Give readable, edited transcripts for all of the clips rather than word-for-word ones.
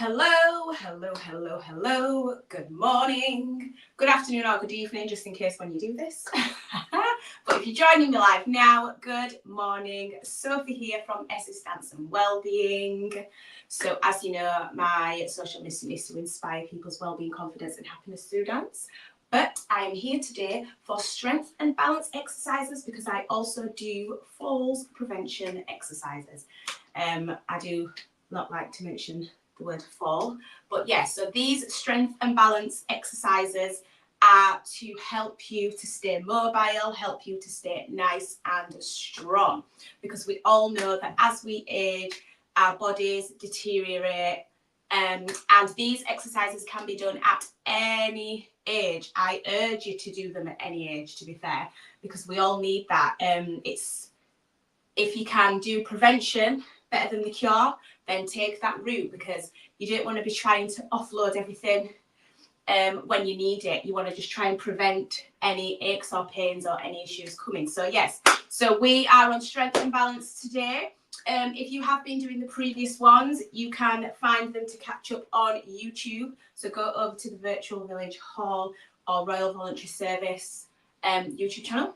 Hello, hello, hello, hello. Good morning, good afternoon or good evening, just in case when you do this. But if you're joining me live now, good morning. Sophie here from Essex Dance and Wellbeing. So as you know, my social mission is to inspire people's wellbeing, confidence and happiness through dance. But I am here today for strength and balance exercises because I also do falls prevention exercises. I do not like to mention the word fall, but yes, so these strength and balance exercises are to help you to stay mobile, help you to stay nice and strong, because we all know that as we age, our bodies deteriorate, and these exercises can be done at any age. I urge you to do them at any age, to be fair, because we all need that. It's, if you can do prevention better than the cure, then take that route, because you don't want to be trying to offload everything when you need it. You want to just try and prevent any aches or pains or any issues coming. So yes, so we are on strength and balance today. If you have been doing the previous ones, you can find them to catch up on YouTube. So go over to the Virtual Village Hall or Royal Voluntary Service YouTube channel,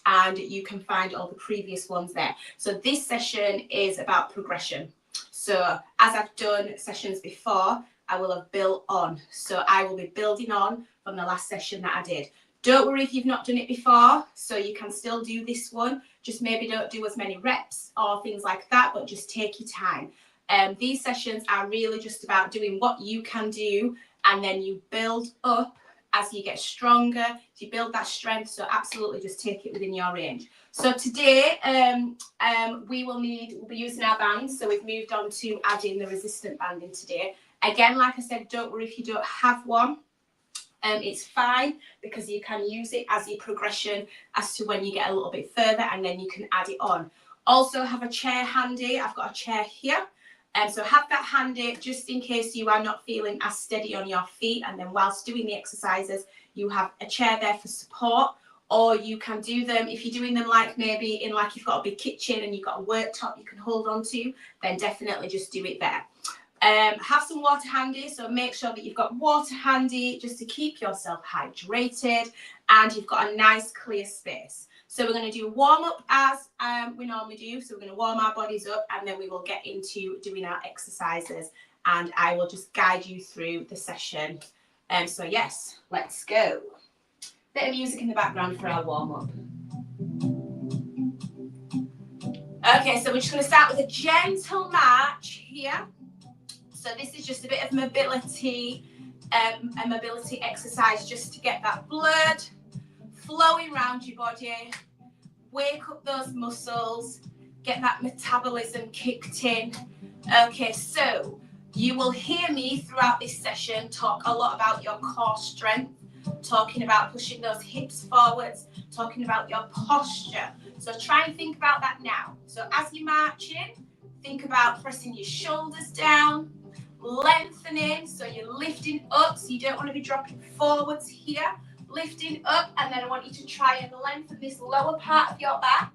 and you can find all the previous ones there. So this session is about progression. So as I've done sessions before, I will have built on. So I will be building on from the last session that I did. Don't worry if you've not done it before, so you can still do this one. Just maybe don't do as many reps or things like that, but just take your time. These sessions are really just about doing what you can do, and then you build up as you get stronger, you build that strength. So absolutely just take it within your range. So today we'll be using our bands. So we've moved on to adding the resistant band in today. Again, like I said, don't worry if you don't have one. It's fine, because you can use it as your progression as to when you get a little bit further, and then you can add it on. Also have a chair handy. I've got a chair here. So have that handy just in case you are not feeling as steady on your feet, and then whilst doing the exercises you have a chair there for support. Or you can do them, if you're doing them like maybe in like you've got a big kitchen and you've got a worktop you can hold on to, then definitely just do it there. Have some water handy, so make sure that you've got water handy just to keep yourself hydrated, and you've got a nice clear space. So we're going to do warm up as we normally do. So we're going to warm our bodies up, and then we will get into doing our exercises, and I will just guide you through the session. So yes, let's go. Bit of music in the background for our warm up. Okay, so we're just going to start with a gentle march here. So this is just a bit of mobility, a mobility exercise just to get that blood flowing around your body, wake up those muscles, get that metabolism kicked in. Okay, so you will hear me throughout this session talk a lot about your core strength, talking about pushing those hips forwards, talking about your posture. So try and think about that now. So as you're marching, think about pressing your shoulders down, lengthening, so you're lifting up, so you don't want to be dropping forwards here, lifting up, and then I want you to try and lengthen this lower part of your back.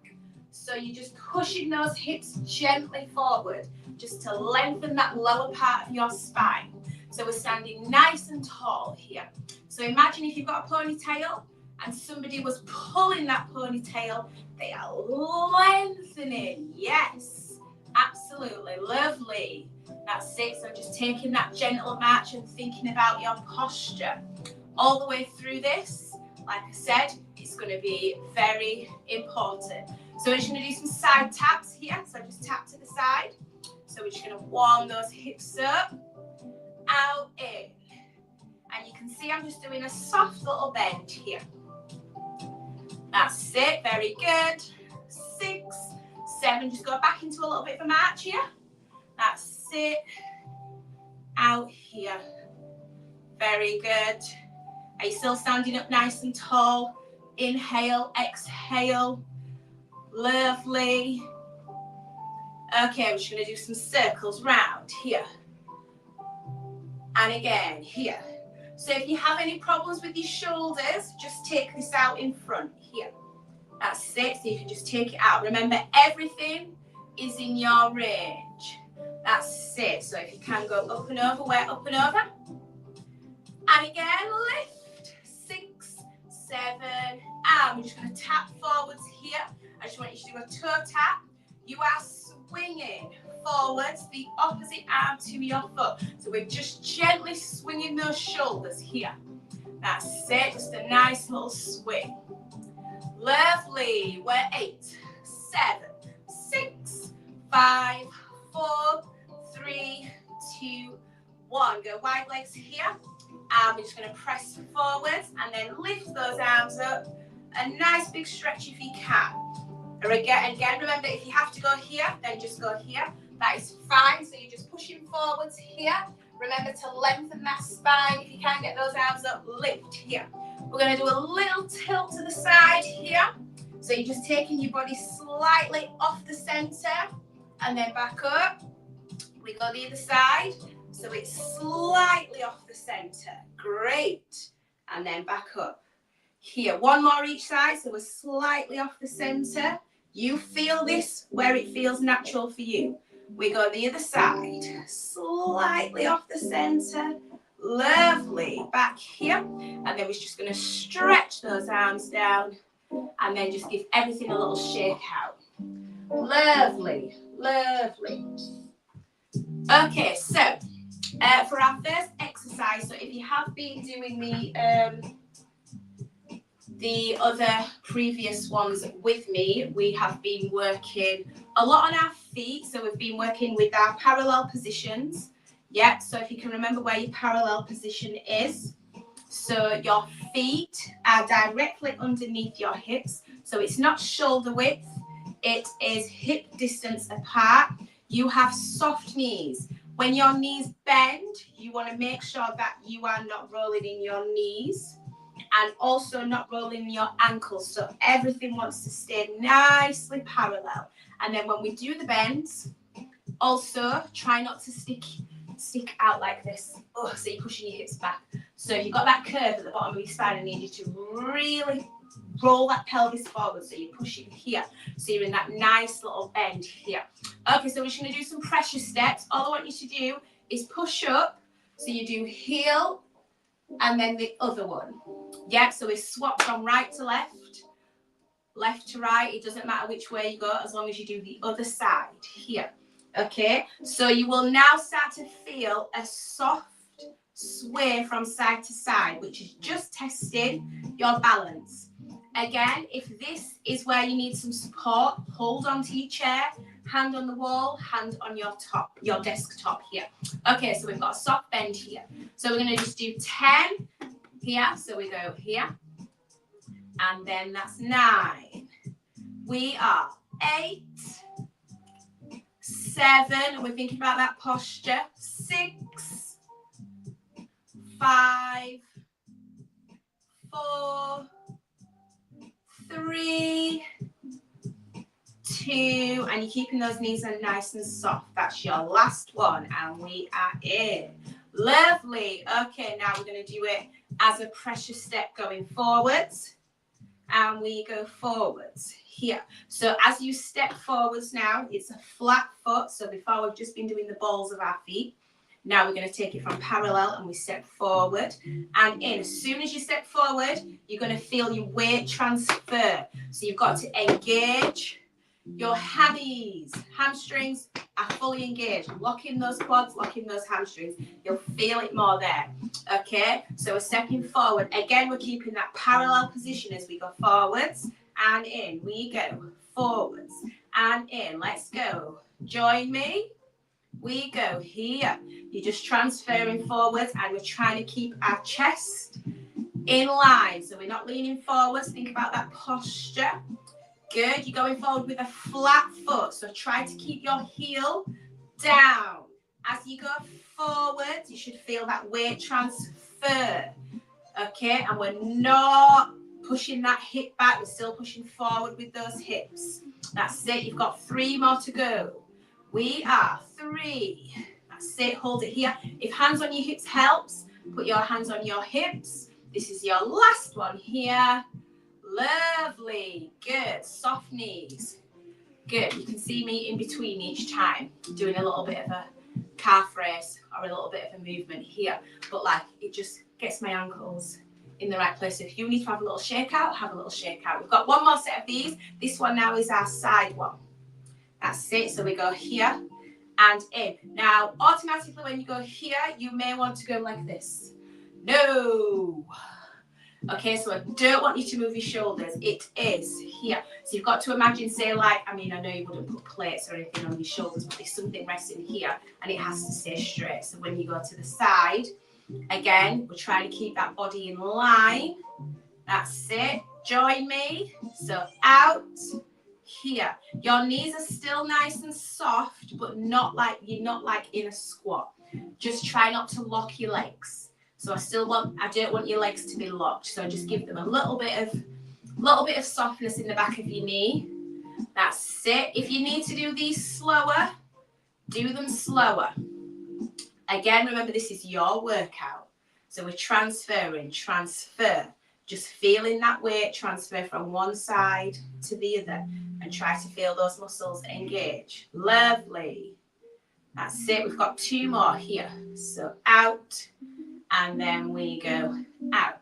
So you're just pushing those hips gently forward, just to lengthen that lower part of your spine. So we're standing nice and tall here. So imagine if you've got a ponytail and somebody was pulling that ponytail, they are lengthening. Yes, absolutely, lovely. That's it. So just taking that gentle march and thinking about your posture all the way through this. Like I said, it's going to be very important. So we're just going to do some side taps here. So just tap to the side. So we're just going to warm those hips up, out, in. And you can see I'm just doing a soft little bend here. That's it. Very good. 6, 7. Just go back into a little bit of a march here. That's it. Out here. Very good. Are you still standing up nice and tall? Inhale, exhale. Lovely. Okay, I'm just going to do some circles round here. And again, here. So if you have any problems with your shoulders, just take this out in front here. That's it. So you can just take it out. Remember, everything is in your range. That's it. So if you can go up and over, we're up and over. And again, lift. 6, 7, and we're just going to tap forwards here. I just want you to do a toe tap. You are swinging forwards, the opposite arm to your foot. So we're just gently swinging those shoulders here. That's it, just a nice little swing. Lovely. We're 8, 7, 6, 5, 4, 3, 2, 1. Go wide legs here. And we're just going to press forwards and then lift those arms up. A nice big stretch if you can. And again, remember, if you have to go here, then just go here. That is fine. So you're just pushing forwards here. Remember to lengthen that spine. If you can't get those arms up, lift here. We're going to do a little tilt to the side here. So you're just taking your body slightly off the center and then back up. We go the other side. So it's slightly off the center. Great. And then back up. Here, one more each side. So we're slightly off the center. You feel this where it feels natural for you. We go the other side. Slightly off the center. Lovely. Back here. And then we're just going to stretch those arms down. And then just give everything a little shake out. Lovely. Lovely. Okay, so for our first exercise, so if you have been doing the other previous ones with me, we have been working a lot on our feet. So we've been working with our parallel positions. Yeah, so if you can remember where your parallel position is. So your feet are directly underneath your hips. So it's not shoulder width, it is hip distance apart. You have soft knees. When your knees bend, you want to make sure that you are not rolling in your knees and also not rolling your ankles. So everything wants to stay nicely parallel. And then when we do the bends, also try not to stick out like this. Oh, so you're pushing your hips back. So if you've got that curve at the bottom of your spine, I need you to really roll that pelvis forward. So you're pushing here. So you're in that nice little bend here. Okay, so we're just going to do some pressure steps. All I want you to do is push up. So you do heel and then the other one. Yeah, so we swap from right to left, left to right. It doesn't matter which way you go as long as you do the other side here. Okay, so you will now start to feel a soft sway from side to side, which is just testing your balance. Again, if this is where you need some support, hold on to your chair, hand on the wall, hand on your top, your desktop here. Okay, so we've got a soft bend here. So we're going to just do 10 here. So we go here, and then that's 9. We are 8, 7, and we're thinking about that posture. 6, 5, 4, 3, 2, and you're keeping those knees nice and soft. That's your last one, and we are in. Lovely. Okay, now we're going to do it as a pressure step going forwards, and we go forwards here. So as you step forwards now, it's a flat foot. So before we've just been doing the balls of our feet. Now we're going to take it from parallel and we step forward and in. As soon as you step forward, you're going to feel your weight transfer. So you've got to engage your hammies. Hamstrings are fully engaged. Lock in those quads, lock in those hamstrings. You'll feel it more there. Okay, so we're stepping forward. Again, we're keeping that parallel position as we go forwards and in. We go forwards and in. Let's go. Join me. We go here. You're just transferring forwards and we're trying to keep our chest in line. So we're not leaning forwards. Think about that posture. Good. You're going forward with a flat foot. So try to keep your heel down. As you go forwards, you should feel that weight transfer. Okay. And we're not pushing that hip back. We're still pushing forward with those hips. That's it. You've got 3 more to go. We are 3. That's it. Hold it here. If hands on your hips helps, put your hands on your hips. This is your last one here. Lovely. Good. Soft knees. Good. You can see me in between each time, doing a little bit of a calf raise or a little bit of a movement here, but like it just gets my ankles in the right place. So if you need to have a little shake out, have a little shake out. We've got one more set of these. This one now is our side one. That's it. So we go here and in. Now, automatically when you go here, you may want to go like this. No. Okay, so I don't want you to move your shoulders. It is here. So you've got to imagine, say like, I mean, I know you wouldn't put plates or anything on your shoulders, but there's something resting here and it has to stay straight. So when you go to the side, again, we're trying to keep that body in line. That's it. Join me. So out, here. Your knees are still nice and soft, but not like you're not like in a squat. Just try not to lock your legs. So I don't want your legs to be locked. So just give them a little bit of softness in the back of your knee. That's it. If you need to do these slower, do them slower. Again, remember this is your workout. So we're transferring, transfer. Just feeling that weight transfer from one side to the other and try to feel those muscles engage. Lovely. That's it. We've got two more here. So out and then we go out.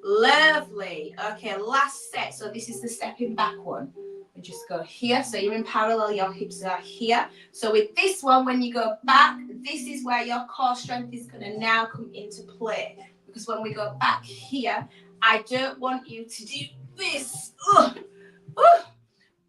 Lovely. Okay, last set. So this is the stepping back one. We just go here. So you're in parallel, your hips are here. So with this one, when you go back, this is where your core strength is going to now come into play. Because when we go back here, I don't want you to do this.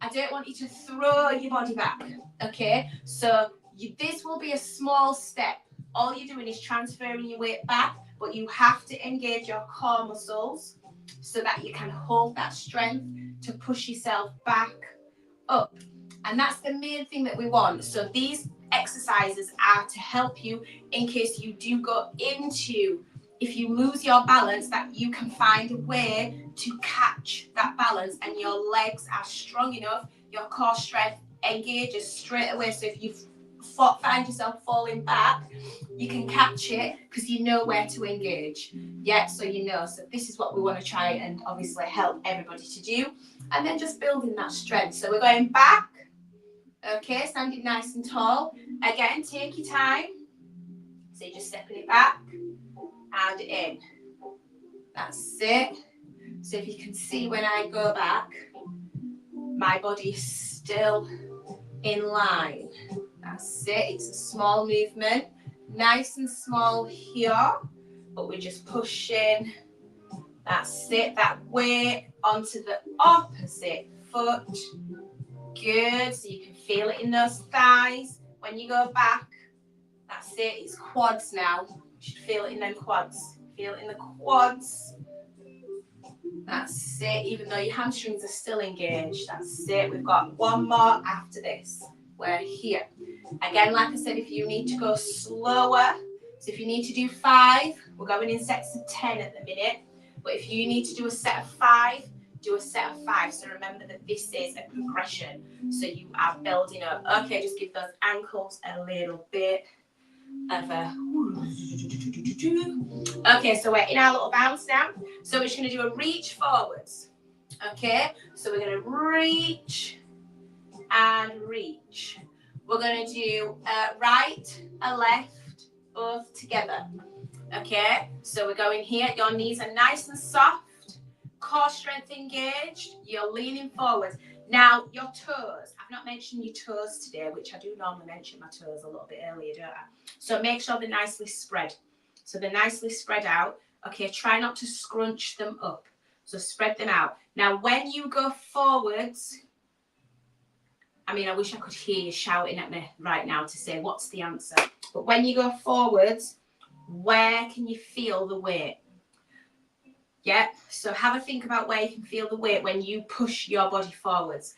I don't want you to throw your body back. Okay, so this will be a small step. All you're doing is transferring your weight back, but you have to engage your core muscles so that you can hold that strength to push yourself back up. And that's the main thing that we want. So these exercises are to help you in case you do go into, if you lose your balance, that you can find a way to catch that balance and your legs are strong enough, your core strength engages straight away. So if you find yourself falling back, you can catch it because you know where to engage. Yeah, so you know. So this is what we want to try and obviously help everybody to do. And then just building that strength. So we're going back. Okay, standing nice and tall. Again, take your time. So you're just stepping it back and in. That's it. So if you can see when I go back, my body is still in line. That's it. It's a small movement. Nice and small here, but we're just pushing. That's it. That weight onto the opposite foot. Good. So you can feel it in those thighs. When you go back, that's it. It's quads now. You should feel it in them quads. Feel it in the quads. That's it. Even though your hamstrings are still engaged. That's it. We've got one more after this. We're here. Again, like I said, if you need to go slower, so if you need to do 5, we're going in sets of 10 at the minute. But if you need to do a set of 5, do a set of 5. So remember that this is a progression. So you are building up. Okay, just give those ankles a little bit of a... Okay, so we're in our little bounce now. So we're just going to do a reach forwards. Okay, so we're going to reach and reach. We're going to do a right, a left, both together. Okay, so we're going here. Your knees are nice and soft. Core strength engaged. You're leaning forward. Now, your toes. I've not mentioned your toes today, which I do normally mention my toes a little bit earlier, don't I? So make sure they're nicely spread. So they're nicely spread out. Okay, try not to scrunch them up. So spread them out. Now, when you go forwards, I mean, I wish I could hear you shouting at me right now to say, what's the answer? But when you go forwards, where can you feel the weight? Yeah, so have a think about where you can feel the weight when you push your body forwards.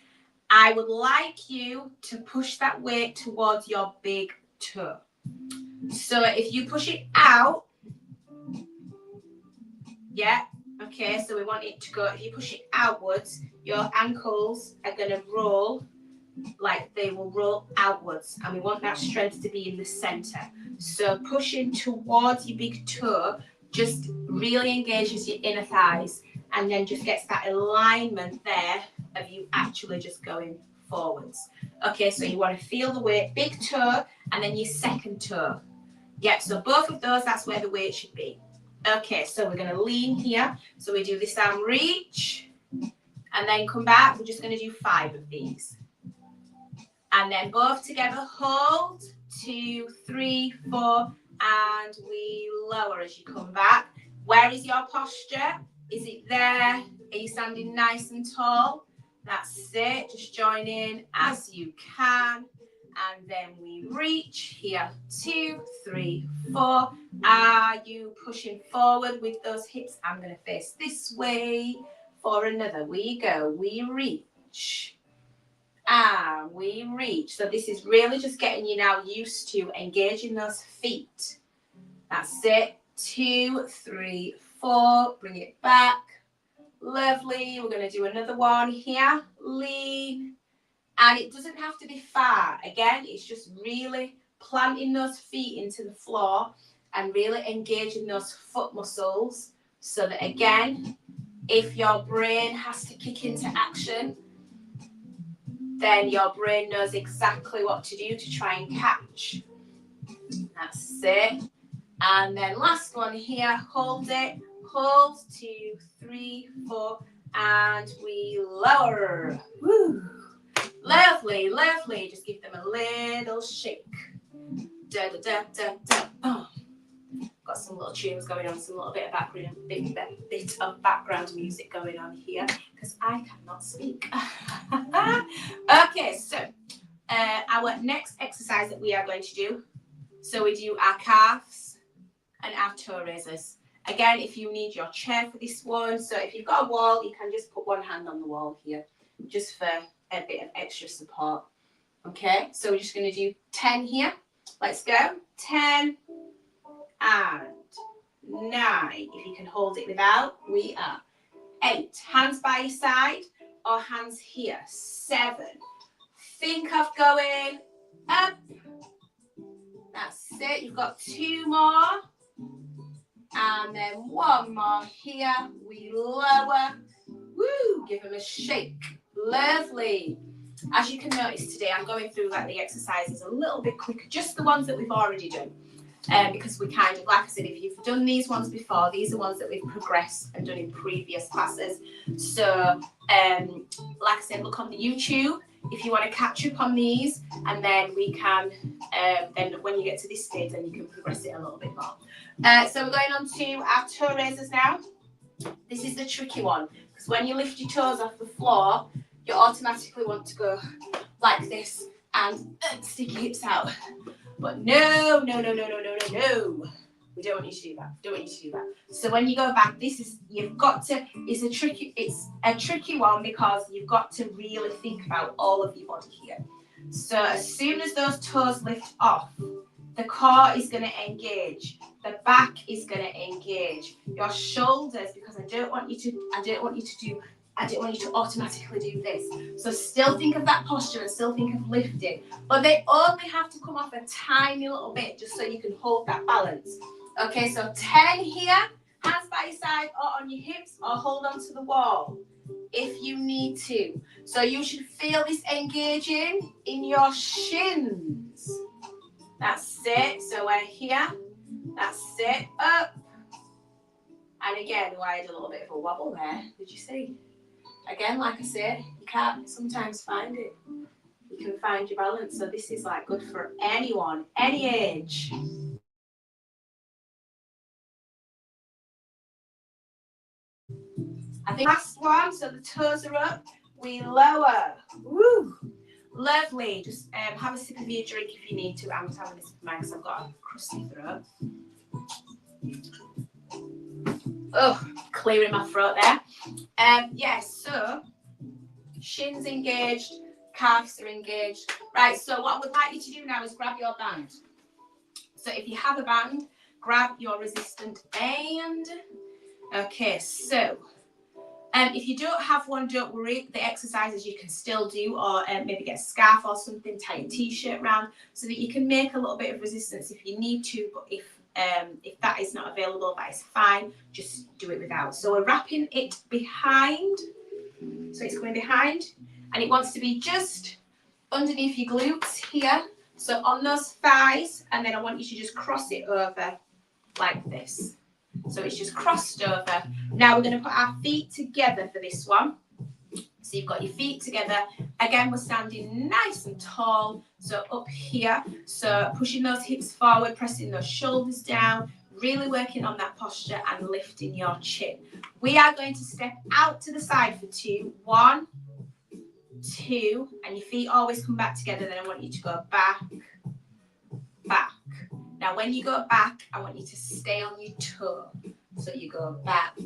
I would like you to push that weight towards your big toe. So if you push it out, yeah, okay, so we want it to go, if you push it outwards, your ankles are going to roll like they will roll outwards, and we want that strength to be in the center. So pushing towards your big toe just really engages your inner thighs and then just gets that alignment there of you actually just going forwards. Okay, so you want to feel the weight, big toe, and then your second toe. Yep, so both of those, that's where the weight should be. Okay, so we're going to lean here. So we do this arm reach, and then come back. We're just going to do 5 of these. And then both together, hold, 2, 3, 4, and we lower as you come back. Where is your posture? Is it there? Are you standing nice and tall? That's it. Just join in as you can. And then we reach here, 2, 3, 4. Are you pushing forward with those hips? I'm going to face this way for another. We go. We reach. And we reach. So this is really just getting you now used to engaging those feet. That's it. 2, 3, 4. Bring it back. Lovely. We're going to do another one here. Lean. And it doesn't have to be far. Again, it's just really planting those feet into the floor and really engaging those foot muscles so that, again, if your brain has to kick into action, then your brain knows exactly what to do to try and catch. That's it. And then last one here, hold it. Hold, 2, 3, 4, and we lower. Woo. Lovely, lovely. Just give them a little shake. Da, da, da, da, da. Oh. Got some little tunes going on, some little bit of background music going on here because I cannot speak. Okay, so our next exercise that we are going to do. So we do our calves and our toe raisers. Again, if you need your chair for this one, so if you've got a wall, you can just put one hand on the wall here, just for a bit of extra support. Okay, so we're just going to do 10 here. Let's go. 10 and 9. If you can hold it without, we are 8. Hands by your side or hands here. 7. Think of going up. That's it. You've got 2 more. And then 1 more here. We lower. Woo! Give them a shake. Lovely. As you can notice today, I'm going through like the exercises a little bit quicker, just the ones that we've already done. Because we kind of, like I said, if you've done these ones before, these are ones that we've progressed and done in previous classes. So, like I said, look on the YouTube if you want to catch up on these, and then we can, then when you get to this stage, then you can progress it a little bit more. So we're going on to our toe raisers now. This is the tricky one, because when you lift your toes off the floor, you automatically want to go like this and stick your hips out. But no. We don't want you to do that. So when you go back, you've got to, it's a tricky one because you've got to really think about all of your body here. So as soon as those toes lift off, the core is going to engage. The back is going to engage. Your shoulders, because I don't want you to automatically do this. So still think of that posture and still think of lifting. But they only have to come off a tiny little bit just so you can hold that balance. Okay, so 10 here, hands by your side or on your hips or hold onto the wall if you need to. So you should feel this engaging in your shins. That's it. So we're here. That's it. Up. And again, I had a little bit of a wobble there. Did you see? Again, like I said, you can't sometimes find it. You can find your balance. So this is like good for anyone, any age. I think last one. So the toes are up. We lower. Woo. Lovely. Just have a sip of your drink if you need to. I'm just having a sip of mine because I've got a crusty throat. Oh, clearing my throat there. Yes, so shins engaged, calves are engaged. Right, so what I would like you to do now is grab your band. So if you have a band, grab your resistant band. Okay, so if you don't have one, don't worry. The exercises you can still do, or maybe get a scarf or something, tie a t-shirt around so that you can make a little bit of resistance if you need to. But if that is not available, that is fine. Just do it without. So we're wrapping it behind. So it's going behind, and it wants to be just underneath your glutes here. So on those thighs, and then I want you to just cross it over like this. So it's just crossed over. Now we're going to put our feet together for this one. So you've got your feet together. Again, we're standing nice and tall. So up here. So pushing those hips forward, pressing those shoulders down, really working on that posture and lifting your chin. We are going to step out to the side for 2. 1, 2, and your feet always come back together. Then I want you to go back, back. Now when you go back, I want you to stay on your toe. So you go back,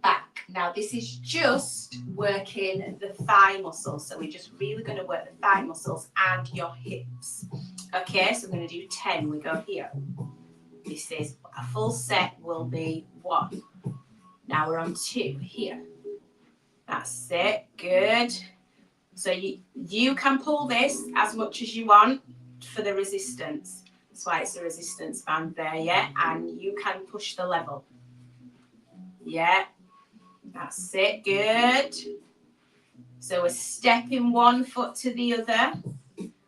back. Now this is just working the thigh muscles. So we're just really going to work the thigh muscles and your hips. Okay, so we're going to do 10. We go here. This is a full set will be 1. Now we're on 2 here. That's it. Good. So you can pull this as much as you want for the resistance. That's why it's a resistance band there, yeah? And you can push the level. Yeah. That's it. Good. So we're stepping one foot to the other,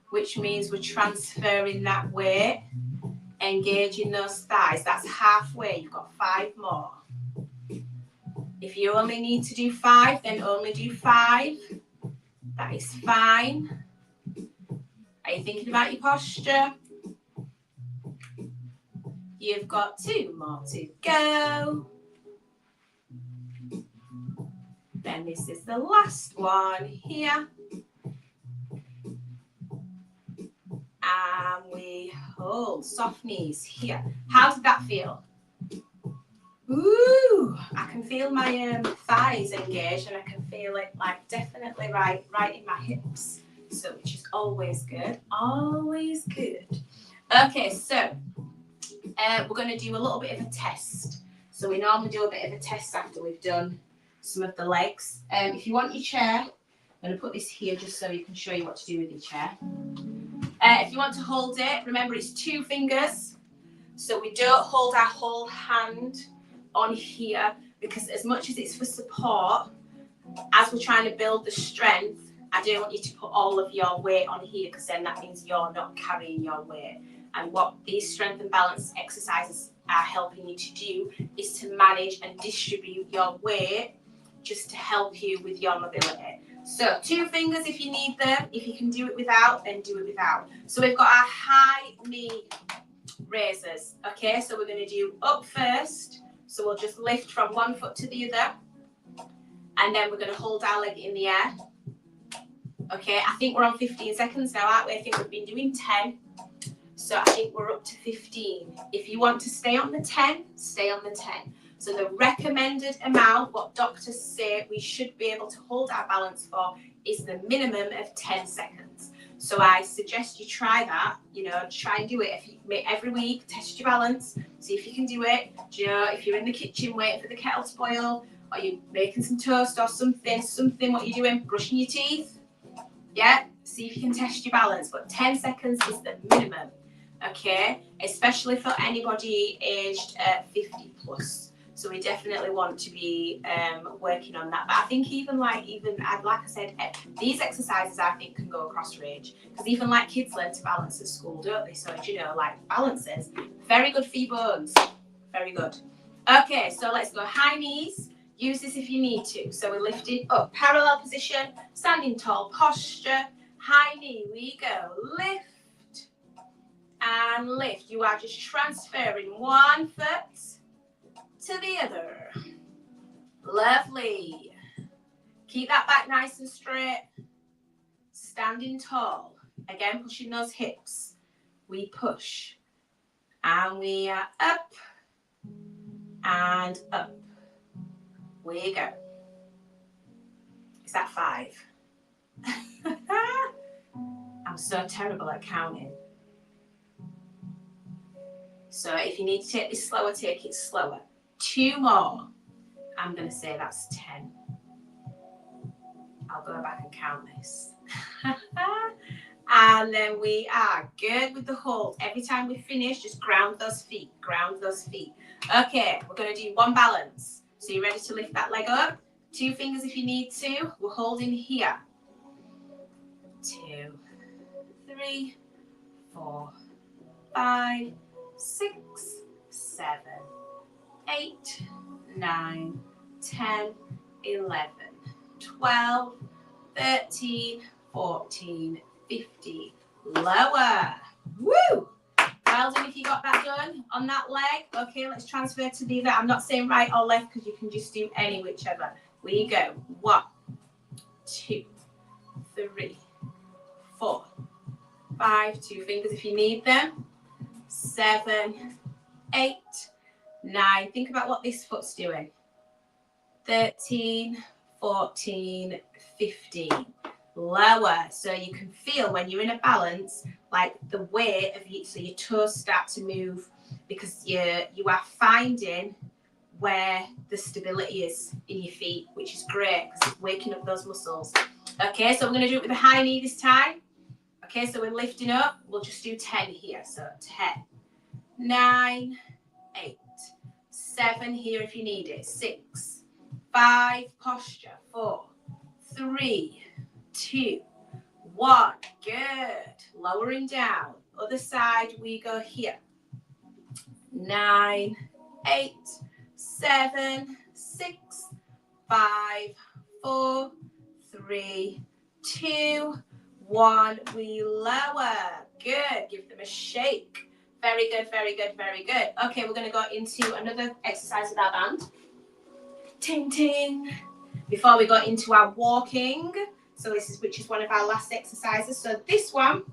which means we're transferring that weight, engaging those thighs. That's halfway. You've got 5 more. If you only need to do 5, then only do 5. That is fine. Are you thinking about your posture? You've got 2 more to go. Then this is the last one here. And we hold soft knees here. How did that feel? Ooh, I can feel my thighs engaged, and I can feel it like definitely right in my hips. So which is always good, always good. Okay, so we're going to do a little bit of a test. So we normally do a bit of a test after we've done some of the legs. If you want your chair, I'm going to put this here just so you can show you what to do with your chair. If you want to hold it, remember it's 2 fingers. So we don't hold our whole hand on here, because as much as it's for support, as we're trying to build the strength, I don't want you to put all of your weight on here, because then that means you're not carrying your weight. And what these strength and balance exercises are helping you to do is to manage and distribute your weight just to help you with your mobility. So 2 fingers if you need them. If you can do it without, then do it without. So we've got our high knee raisers. Okay, so we're going to do up first. So we'll just lift from one foot to the other. And then we're going to hold our leg in the air. Okay, I think we're on 15 seconds now, aren't we? I think we've been doing 10. So I think we're up to 15. If you want to stay on the 10, stay on the 10. So the recommended amount, what doctors say we should be able to hold our balance for, is the minimum of 10 seconds. So I suggest you try that, try and do it every week, test your balance, see if you can do it. Do you know, if you're in the kitchen waiting for the kettle to boil, or you're making some toast or something, what you're doing, brushing your teeth, yeah, see if you can test your balance. But 10 seconds is the minimum, okay, especially for anybody aged 50 plus. So we definitely want to be working on that. But I think even like I said, these exercises I think can go across range, because even like kids learn to balance at school, don't they? So like balances, very good for your bones, very good. Okay, so let's go high knees. Use this if you need to. So we're lifting up, parallel position, standing tall posture, high knee. We go lift and lift. You are just transferring one foot to the other. Lovely. Keep that back nice and straight. Standing tall. Again, pushing those hips. We push. And we are up. And up. We go. Is that 5? I'm so terrible at counting. So if you need to take this slower, take it slower. 2 more. I'm going to say that's 10. I'll go back and count this. And then we are good with the hold. Every time we finish, just ground those feet. Ground those feet. Okay, we're going to do 1 balance. So you're ready to lift that leg up? 2 fingers if you need to. We're holding here. 2, 3, 4, 5, 6, 7, 8, 9, 10, 11, 12, 13, 14, 15. Lower. Woo! Well done if you got that done on that leg. Okay, let's transfer to the other. I'm not saying right or left because you can just do any whichever. We go. 1, 2, 3, 4, 5. 2 fingers if you need them. 7, 8, 9. Think about what this foot's doing. 13, 14, 15. Lower. So you can feel when you're in a balance, like the weight of you, so your toes start to move because you are finding where the stability is in your feet, which is great because it's waking up those muscles. Okay, so we're going to do it with the high knee this time. Okay, so we're lifting up. We'll just do 10 here. So 10, 9, 8, 7 here if you need it. 6, 5, posture. 4, 3, 2, 1. Good. Lowering down. Other side, we go here. 9, 8, 7, 6, 5, 4, 3, 2, 1. We lower. Good. Give them a shake. Very good, very good, very good. Okay, we're going to go into another exercise with our band. Ting, ting. Before we go into our walking. So which is one of our last exercises. So this one,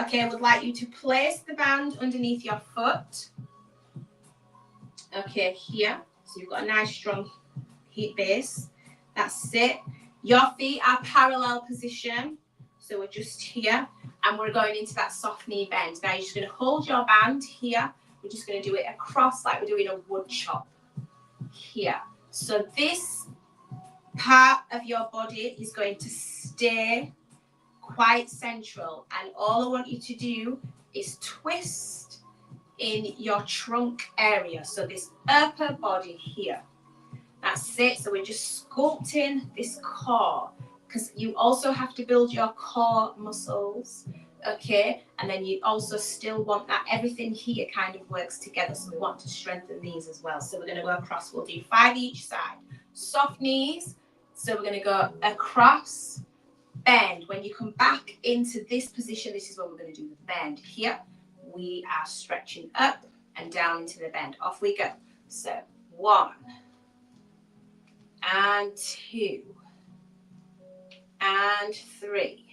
okay, I would like you to place the band underneath your foot. Okay, here. So you've got a nice strong hip base. That's it. Your feet are parallel position. So we're just here and we're going into that soft knee bend. Now you're just going to hold your band here. We're just going to do it across like we're doing a wood chop here. So this part of your body is going to stay quite central, and all I want you to do is twist in your trunk area, so this upper body here. That's it. So we're just sculpting this core because you also have to build your core muscles, okay, and then you also still want that everything here kind of works together, so we want to strengthen these as well. So we're going to go across. We'll do 5 each side. Soft knees. So we're going to go across, bend. When you come back into this position, this is what we're going to do, the bend. Here, we are stretching up and down into the bend. Off we go. So 1 and 2 and 3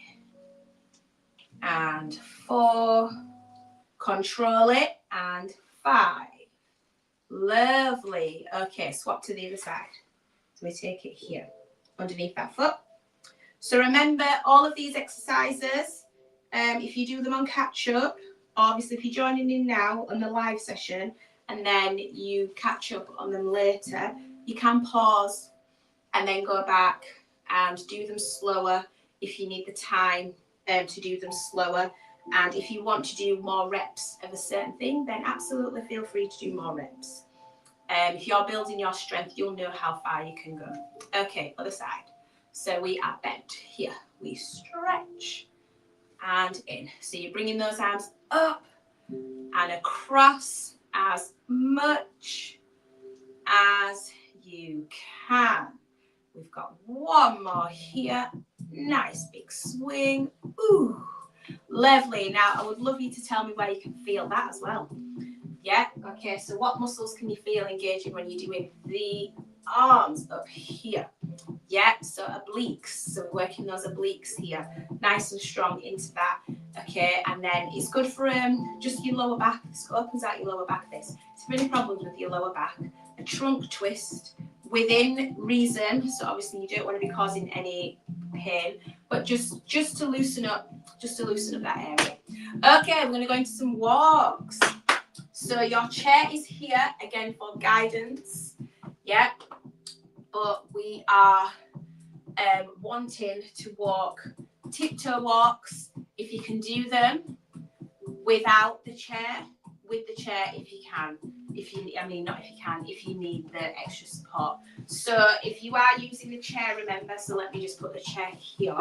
and 4. Control it. And 5. Lovely. Okay, swap to the other side. So we take it here, underneath that foot. So remember all of these exercises, if you do them on catch up, obviously if you're joining in now on the live session and then you catch up on them later, you can pause and then go back and do them slower if you need the time to do them slower. And if you want to do more reps of a certain thing, then absolutely feel free to do more reps. If you're building your strength, you'll know how far you can go. Okay, other side. So we are bent here. We stretch and in. So you're bringing those arms up and across as much as you can. We've got one more here. Nice big swing. Ooh, lovely. Now I would love you to tell me where you can feel that as well. Yeah, okay, so what muscles can you feel engaging when you're doing the arms up here? Yeah, so obliques, so working those obliques here, nice and strong into that, okay, and then it's good for just your lower back. This opens out your lower back. This, if you have any problems with your lower back, a trunk twist within reason, so obviously you don't want to be causing any pain, but just to loosen up that area. Okay, we're going to go into some walks. So your chair is here again for guidance, yeah, but we are wanting to walk tiptoe walks if you can do them without the chair, with the chair if you can, if you need the extra support. So if you are using the chair, remember, so let me just put the chair here.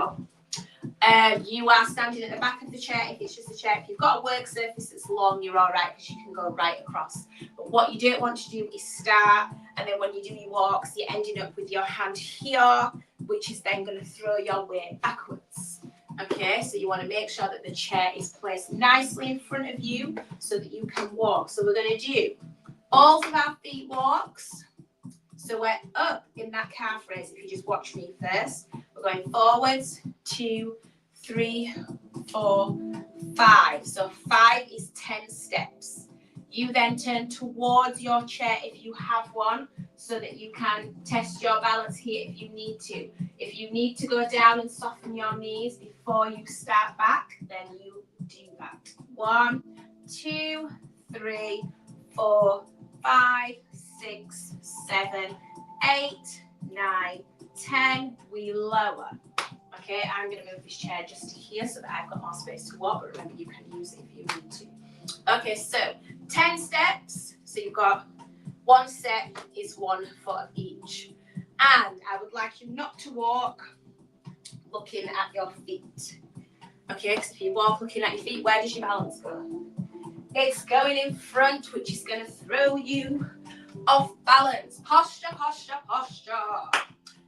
You are standing at the back of the chair if it's just a chair. If you've got a work surface that's long, you're all right because you can go right across. But what you don't want to do is start, and then when you do your walks, you're ending up with your hand here, which is then going to throw your weight backwards. Okay, so you want to make sure that the chair is placed nicely in front of you so that you can walk. So we're going to do all of our feet walks. So we're up in that calf raise. If you just watch me first, we're going forwards, 2, 3, 4, 5. So 5 is 10 steps. You then turn towards your chair if you have one, so that you can test your balance here if you need to. If you need to go down and soften your knees before you start back, then you do that. 1, 2, 3, 4, 5, 6, 7, 8, 9, 10. We lower. Okay, I'm going to move this chair just to here so that I've got more space to walk, but remember you can use it if you need to. Okay, so 10 steps. So you've got one step is 1 foot of each. And I would like you not to walk looking at your feet. Okay, because if you walk looking at your feet, where does your balance go? It's going in front, which is going to throw you off balance. Posture, posture, posture.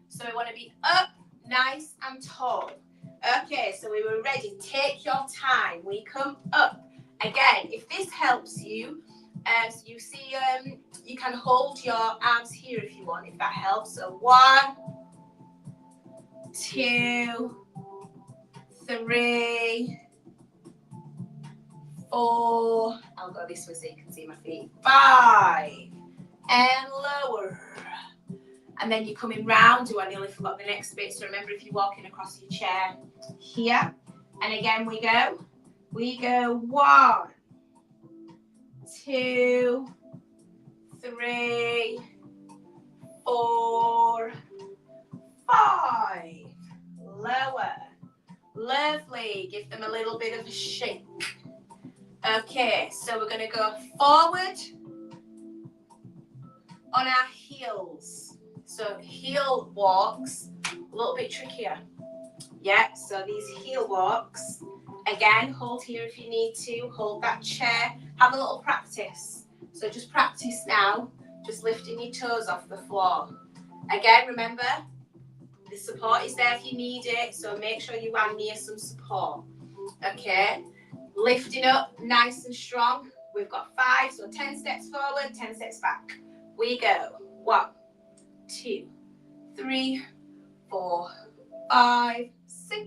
So we want to be up, nice and tall. Okay, so we were ready. Take your time. We come up. Again, if this helps you, so you see, you can hold your arms here if you want, if that helps. So 1, 2, 3, 4. I'll go this way so you can see my feet. 5. And lower. And then you're coming round. I nearly forgot the next bit. So remember, if you're walking across your chair here. And again, we go. We go 1, 2, 3, 4, 5. Lower. Lovely. Give them a little bit of a shake. Okay, so we're going to go forward on our heels. So heel walks, a little bit trickier. Yeah, so these heel walks, again, hold here if you need to, hold that chair, have a little practice. So just practice now, just lifting your toes off the floor. Again, remember, the support is there if you need it, so make sure you are near some support. Okay, lifting up nice and strong. We've got 5, so 10 steps forward, 10 steps back. We go 1, 2, 3, 4, 5, 6,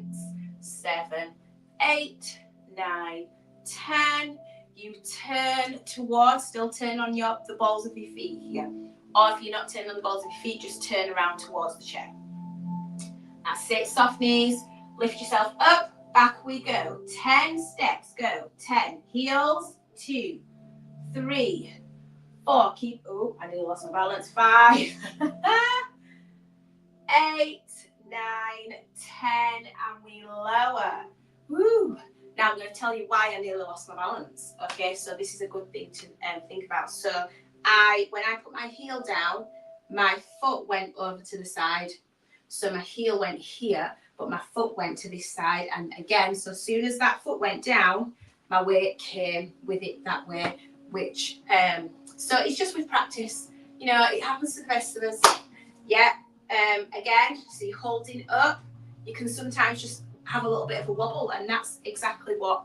7, 8, 9, 10. You turn towards, still turn on the balls of your feet here. Or if you're not turning on the balls of your feet, just turn around towards the chair. That's it, soft knees, lift yourself up, back we go. 10 steps, go. 10, heels, 2, 3, 4, keep, oh, I nearly lost my balance. 5, 8, 9, 10, and we lower. Woo. Now I'm going to tell you why I nearly lost my balance. Okay, so this is a good thing to think about. So when I put my heel down, my foot went over to the side. So my heel went here, but my foot went to this side. And again, so as soon as that foot went down, my weight came with it that way, which, so it's just with practice. You know, it happens to the best of us. Yeah. Again, so you're holding up. You can sometimes just have a little bit of a wobble, and that's exactly what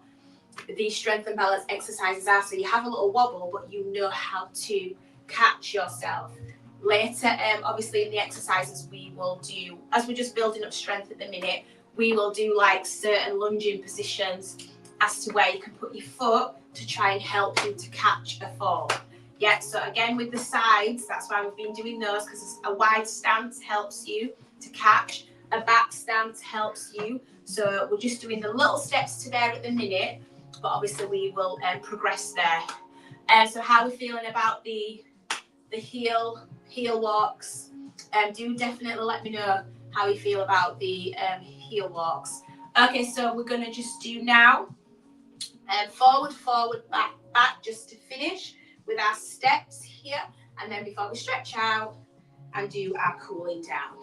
these strength and balance exercises are. So you have a little wobble, but you know how to catch yourself. Later, obviously in the exercises we will do, as we're just building up strength at the minute, we will do like certain lunging positions as to where you can put your foot to try and help you to catch a fall. Yeah, so again with the sides, that's why we've been doing those, because a wide stance helps you to catch, a back stance helps you. So we're just doing the little steps to there at the minute, but obviously we will progress there. So how are we feeling about the heel walks? Do definitely let me know how you feel about the heel walks. Okay, so we're going to just do now forward, back, just to finish with our steps here, and then before we stretch out and do our cooling down.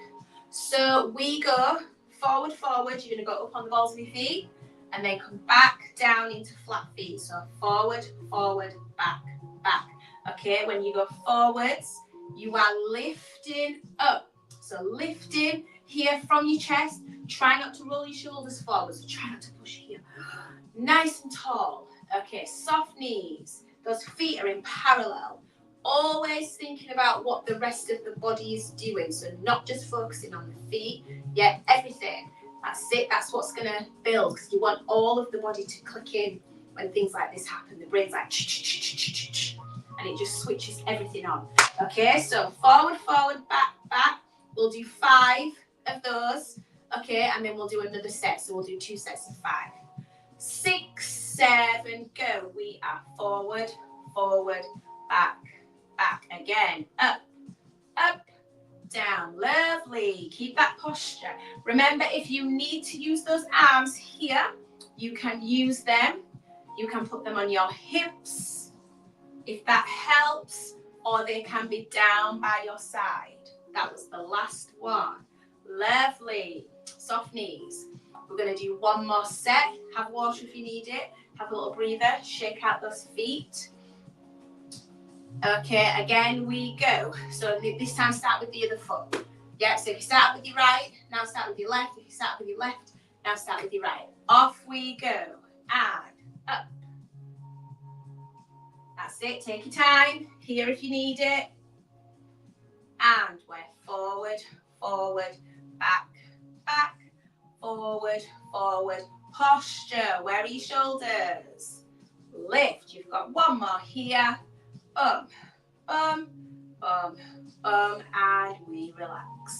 So we go forward, forward. You're going to go up on the balls of your feet and then come back down into flat feet. So forward, forward, back, back. Okay, when you go forwards, you are lifting up. So lifting here from your chest. Try not to roll your shoulders forward. So try not to push here. Nice and tall. Okay, soft knees. Those feet are in parallel. Always thinking about what the rest of the body is doing. So not just focusing on the feet, yet everything. That's it. That's what's going to build, because you want all of the body to click in when things like this happen. The brain's like, and it just switches everything on. Okay, so forward, forward, back, back. We'll do 5 of those. Okay, and then we'll do another set. So we'll do 2 sets of 5. 6, 7, go. We are forward, forward, back, back. Again, up, up, down. Lovely. Keep that posture. Remember, if you need to use those arms here, you can use them. You can put them on your hips, if that helps, or they can be down by your side. That was the last one. Lovely. Soft knees. We're going to do one more set. Have water if you need it. Have a little breather. Shake out those feet. Okay, again we go. So this time start with the other foot. Yeah, so if you start with your right, now start with your left. If you start with your left, now start with your right. Off we go. And up. That's it. Take your time. Here if you need it. And we're forward, forward, back, back, forward, forward. Posture. Where are your shoulders? Lift. You've got one more here. Bum, bum, bum, bum, and we relax.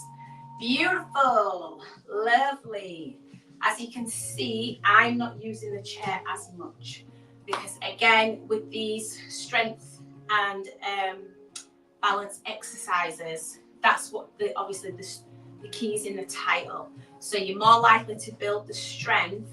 Beautiful. Lovely. As you can see, I'm not using the chair as much because, again, with these strength and balance exercises, that's what obviously the key is in the title. So you're more likely to build the strength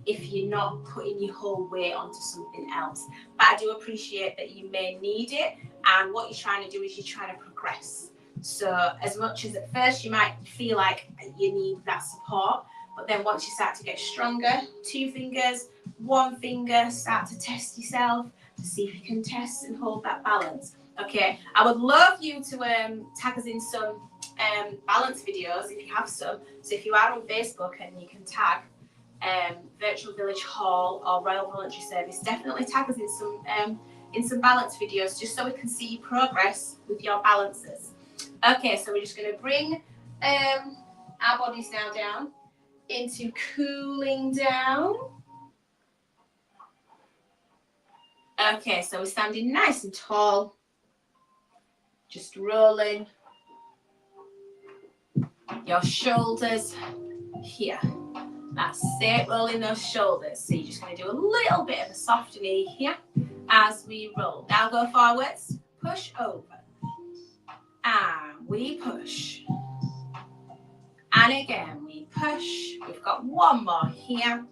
if you're not putting your whole weight onto something else. But I do appreciate that you may need it, and what you're trying to do is you're trying to progress. So as much as at first you might feel like you need that support, but then once you start to get stronger, 2 fingers, 1 finger, start to test yourself to see if you can test and hold that balance. Okay, I would love you to tag us in some balance videos if you have some. So if you are on Facebook and you can tag Virtual Village Hall or Royal Voluntary Service, definitely tag us in some balance videos just so we can see progress with your balances. Okay, so we're just going to bring our bodies now down into cooling down. Okay, so we're standing nice and tall, just rolling your shoulders here. That's it, rolling those shoulders. So you're just going to do a little bit of a soft knee here as we roll. Now go forwards, push over, and we push. And again, we push. We've got one more here.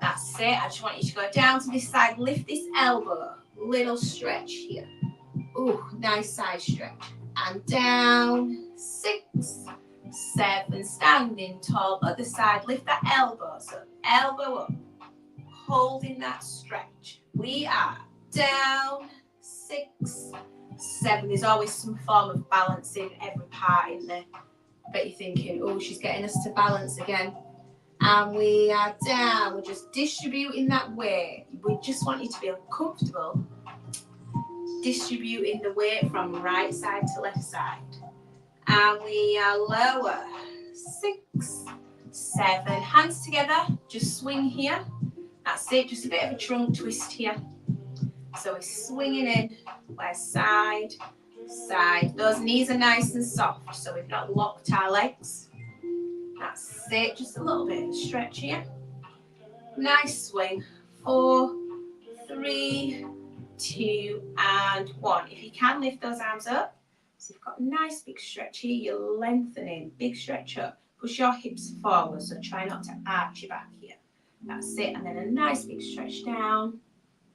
That's it. I just want you to go down to this side, lift this elbow, little stretch here. Ooh, nice side stretch. And down, 6, 7, standing tall, other side, lift that elbow, so elbow up, holding that stretch. We are down, 6, 7, there's always some form of balancing every part in there. I bet you're thinking, oh, she's getting us to balance again. And we are down, we're just distributing that weight. We just want you to feel comfortable distributing the weight from right side to left side. And we are lower, 6, 7, hands together, just swing here. That's it, just a bit of a trunk twist here. So we're swinging in, we're side, side. Those knees are nice and soft, so we've not locked our legs. That's it, just a little bit of a stretch here. Nice swing, 4, 3, 2, and 1. If you can, lift those arms up. So you've got a nice big stretch here, you're lengthening, big stretch up. Push your hips forward, so try not to arch your back here. That's it, and then a nice big stretch down.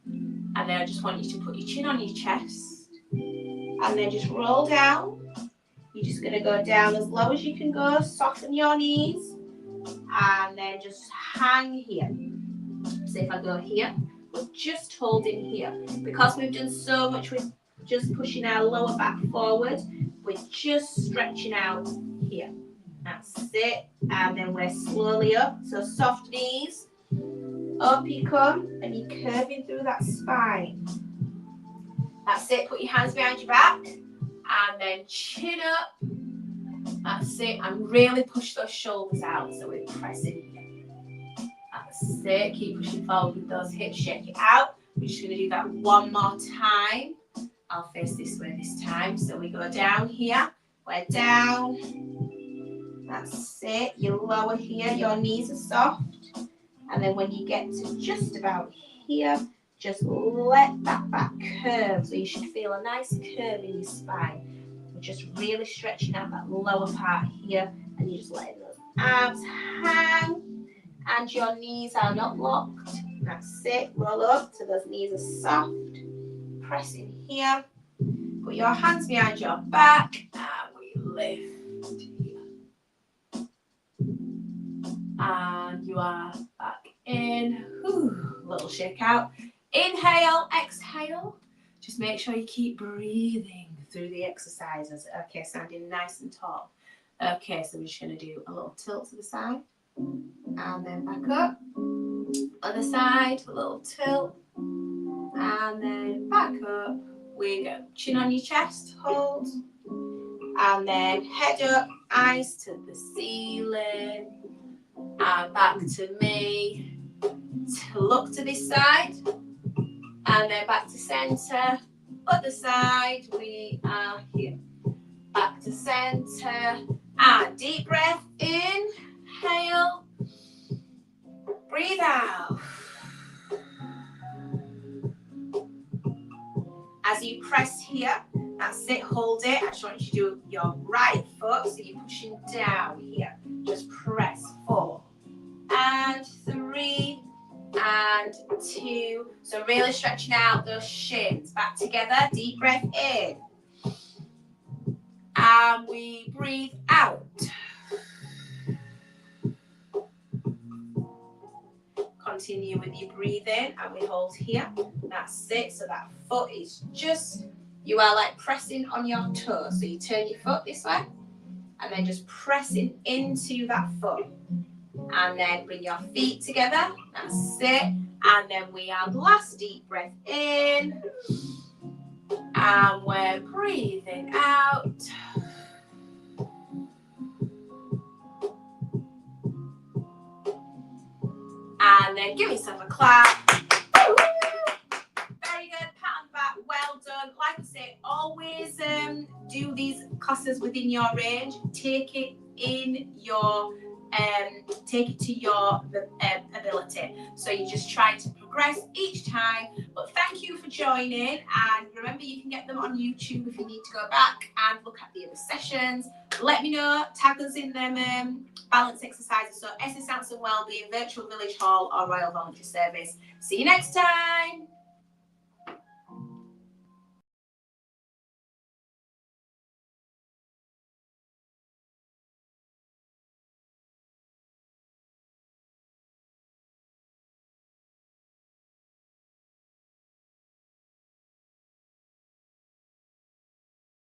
And then I just want you to put your chin on your chest. And then just roll down. You're just going to go down as low as you can go, soften your knees. and then just hang here. So if I go here, we're just holding here. Because we've done so much with just pushing our lower back forward, we're just stretching out here. That's it. And then we're slowly up. So soft knees, up you come, and you're curving through that spine. That's it. Put your hands behind your back, and then chin up. That's it. And really push those shoulders out. So we're pressing. That's it. Keep pushing forward with those hips. Shake it out. We're just going to do that one more time. I'll face this way this time. So we go down here. We're down. That's it. You lower here. Your knees are soft. And then when you get to just about here, just let that back curve. So you should feel a nice curve in your spine. We're just really stretching out that lower part here. And you're just letting those arms hang. And your knees are not locked. That's it. Roll up so those knees are soft. Press in here. Put your hands behind your back. And we lift here. And you are back in. Little shake out. Inhale, exhale. Just make sure you keep breathing through the exercises. Okay, standing nice and tall. Okay, so we're just going to do a little tilt to the side. And then back up. Other side, a little tilt. And then back up. We go. Chin on your chest, hold. And then head up, eyes to the ceiling. And back to me. Look to this side. And then back to center. Other side, we are here. Back to center. And deep breath in. Inhale. Breathe out. As you press here, that's it, hold it. I just want you to do your right foot, so you're pushing down here. Just press 4 and 3 and 2. So really stretching out those shins. Back together, deep breath in. And we breathe out. Continue with your breathing, and we hold here. That's it. So that foot is just, you are like pressing on your toe. So you turn your foot this way, and then just pressing into that foot. And then bring your feet together. That's it. And then we have last deep breath in. And we're breathing out. And then give yourself a clap. Very good. Pat on the back. Well done. Like I say, always do these classes within your range. Take it in your take it to your ability. So you're just trying to progress each time. But thank you for joining, and remember you can get them on YouTube if you need to go back and look at the other sessions. Let me know, tag us in them balance exercises. So SS Dance and Wellbeing, Virtual Village Hall or Royal Voluntary Service. See you next time.